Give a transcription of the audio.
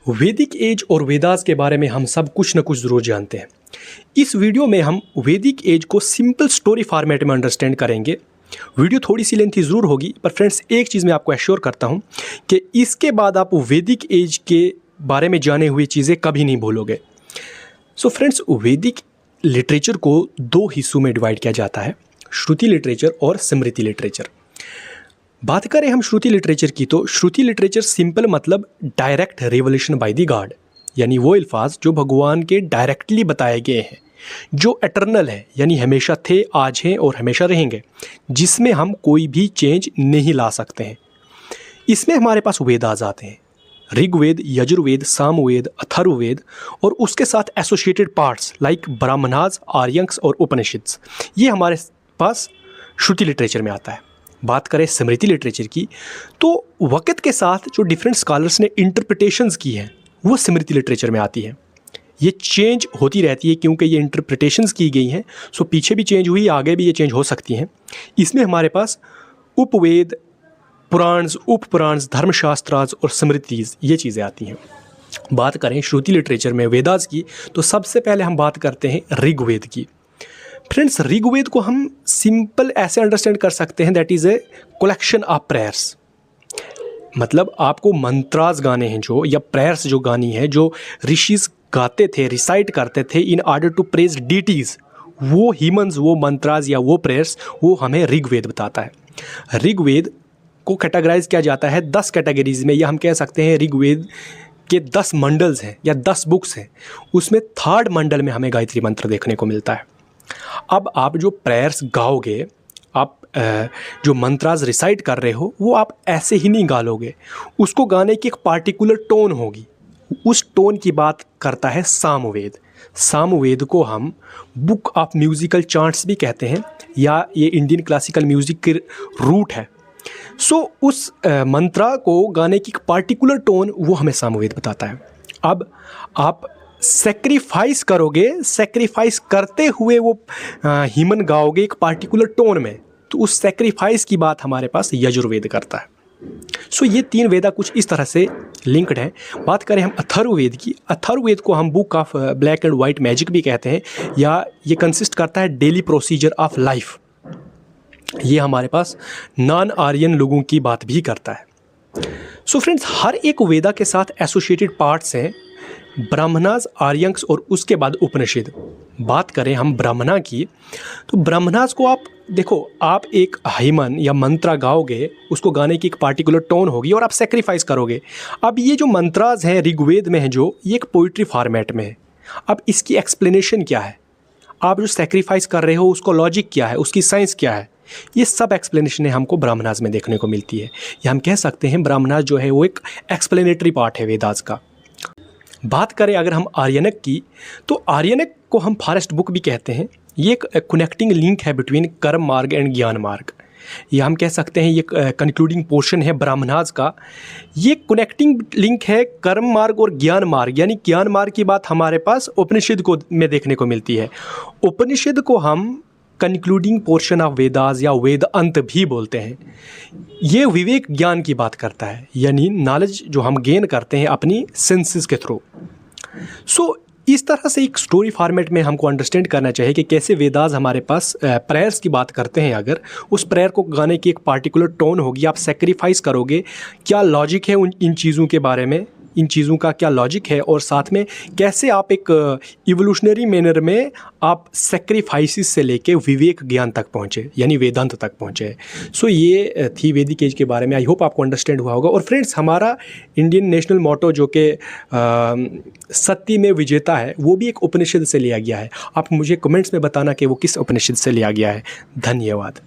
वैदिक एज और वेदास के बारे में हम सब कुछ न कुछ ज़रूर जानते हैं। इस वीडियो में हम वैदिक एज को सिंपल स्टोरी फॉर्मेट में अंडरस्टैंड करेंगे। वीडियो थोड़ी सी लेंथी ज़रूर होगी, पर फ्रेंड्स एक चीज़ मैं आपको एश्योर करता हूँ कि इसके बाद आप वैदिक एज के बारे में जाने हुए चीज़ें कभी नहीं भूलोगे। सो फ्रेंड्स, वैदिक लिटरेचर को दो हिस्सों में डिवाइड किया जाता है, श्रुति लिटरेचर और स्मृति लिटरेचर। बात करें हम श्रुति लिटरेचर की, तो श्रुति लिटरेचर सिंपल मतलब direct revelation by the God, यानी वो अल्फाज जो भगवान के डायरेक्टली बताए गए हैं, जो एटर्नल है, यानी हमेशा थे, आज हैं और हमेशा रहेंगे, जिसमें हम कोई भी चेंज नहीं ला सकते हैं। इसमें हमारे पास वेदास आते हैं, ऋग्वेद, यजुर्वेद, सामवेद, अथर्ववेद और उसके साथ एसोसिएटेड पार्ट्स लाइक ब्राह्मणास, आर्यंक्स और उपनिषद्स। ये हमारे पास श्रुति लिटरेचर में आता है। बात करें स्मृति लिटरेचर की, तो वक़्त के साथ जो डिफरेंट स्कॉलर्स ने इंटरप्रिटेशंस की हैं वो स्मृति लिटरेचर में आती हैं। ये चेंज होती रहती है क्योंकि ये इंटरप्रिटेशंस की गई हैं, सो पीछे भी चेंज हुई, आगे भी ये चेंज हो सकती हैं। इसमें हमारे पास उपवेद, पुराण्स, उपपुराण्स, धर्मशास्त्रास और स्मृतिज, ये चीज़ें आती हैं। बात करें श्रुति लिटरेचर में वेदास की, तो सबसे पहले हम बात करते हैं ऋग्वेद की। फ्रेंड्स, ऋग्वेद को हम सिंपल ऐसे अंडरस्टैंड कर सकते हैं, that is a collection of prayers. मतलब आपको मंत्रास गाने हैं जो, या प्रेयर्स जो गानी है, जो ऋषिज गाते थे, रिसाइट करते थे in order to praise deities, वो ह्यूमंस, वो मंत्रास या वो प्रेयर्स, वो हमें ऋग्वेद बताता है। ऋग्वेद को कैटेगराइज किया जाता है 10 कैटेगरीज में, या हम कह सकते हैं ऋग्वेद के 10 मंडल्स हैं या 10 बुक्स हैं। उसमें 3rd मंडल में हमें गायत्री मंत्र देखने को मिलता है। अब आप जो प्रेयर्स गाओगे, आप जो मंत्रास रिसाइट कर रहे हो, वो आप ऐसे ही नहीं गा लोगे, उसको गाने की एक पार्टिकुलर टोन होगी। उस टोन की बात करता है सामवेद। सामवेद को हम बुक ऑफ म्यूजिकल चांट्स भी कहते हैं, या ये इंडियन क्लासिकल म्यूजिक के रूट है। सो उस मंत्रा को गाने की एक पार्टिकुलर टोन, वो हमें सामवेद बताता है। अब आप सेक्रीफाइस करोगे, सेक्रीफाइस करते हुए वो ह्यूमन गाओगे एक पार्टिकुलर टोन में, तो उस सेक्रीफाइस की बात हमारे पास यजुर्वेद करता है। सो ये 3 वेदा कुछ इस तरह से लिंक्ड हैं। बात करें हम अथर्ववेद की, अथर्ववेद को हम book of black and white magic भी कहते हैं, या ये कंसिस्ट करता है डेली प्रोसीजर ऑफ लाइफ। ये हमारे पास नॉन आर्यन लोगों की बात भी करता है। सो फ्रेंड्स, हर एक वेदा के साथ एसोसिएटेड पार्ट्स हैं, ब्राह्मणास, आर्यंक्स और उसके बाद उपनिषद। बात करें हम ब्राह्मणा की, तो ब्राह्मणास को आप देखो, आप एक ह्यूमन या मंत्रा गाओगे, उसको गाने की एक पार्टिकुलर टोन होगी और आप सेक्रीफाइस करोगे। अब ये जो मंत्रास हैं ऋग्वेद में हैं जो, ये एक पोइट्री फॉर्मेट में है। अब इसकी एक्सप्लेनेशन क्या है, आप जो सेक्रीफाइस कर रहे हो उसको लॉजिक क्या है, उसकी साइंस क्या है, ये सब एक्सप्लेनेशन हमको ब्राह्मणास में देखने को मिलती है। या हम कह सकते हैं ब्राह्मणास जो है वो एक एक्सप्लेनेटरी पार्ट है वेदास का। बात करें अगर हम आर्यनक की, तो आर्यनक को हम फॉरेस्ट बुक भी कहते हैं। ये एक कनेक्टिंग लिंक है बिटवीन कर्म मार्ग एंड ज्ञान मार्ग, या हम कह सकते हैं ये कंक्लूडिंग पोर्शन है ब्राह्मणास का। ये कनेक्टिंग लिंक है कर्म मार्ग और ज्ञान मार्ग, यानी ज्ञान मार्ग की बात हमारे पास उपनिषद को में देखने को मिलती है। उपनिषद को हम कंक्लूडिंग पोर्शन ऑफ वेदास या वेद अंत भी बोलते हैं। ये विवेक ज्ञान की बात करता है, यानी नॉलेज जो हम गेन करते हैं अपनी सेंसेस के थ्रू। सो इस तरह से एक स्टोरी फॉर्मेट में हमको अंडरस्टैंड करना चाहिए कि कैसे वेदास हमारे पास प्रेयर्स की बात करते हैं। अगर उस प्रेयर को गाने की एक पार्टिकुलर टोन होगी, आप सेक्रीफाइस करोगे, क्या लॉजिक है इन चीज़ों के बारे में, इन चीज़ों का क्या लॉजिक है, और साथ में कैसे आप एक इवोल्यूशनरी मैनर में आप सेक्रीफाइसिस से लेके विवेक ज्ञान तक पहुँचे, यानी वेदांत तक पहुँचे। सो ये थी वैदिक एज के बारे में। आई होप आपको अंडरस्टैंड हुआ होगा। और फ्रेंड्स, हमारा इंडियन नेशनल मोटो जो कि सत्य में विजेता है, वो भी एक उपनिषद से लिया गया है। आप मुझे कमेंट्स में बताना कि वो किस उपनिषद से लिया गया है। धन्यवाद।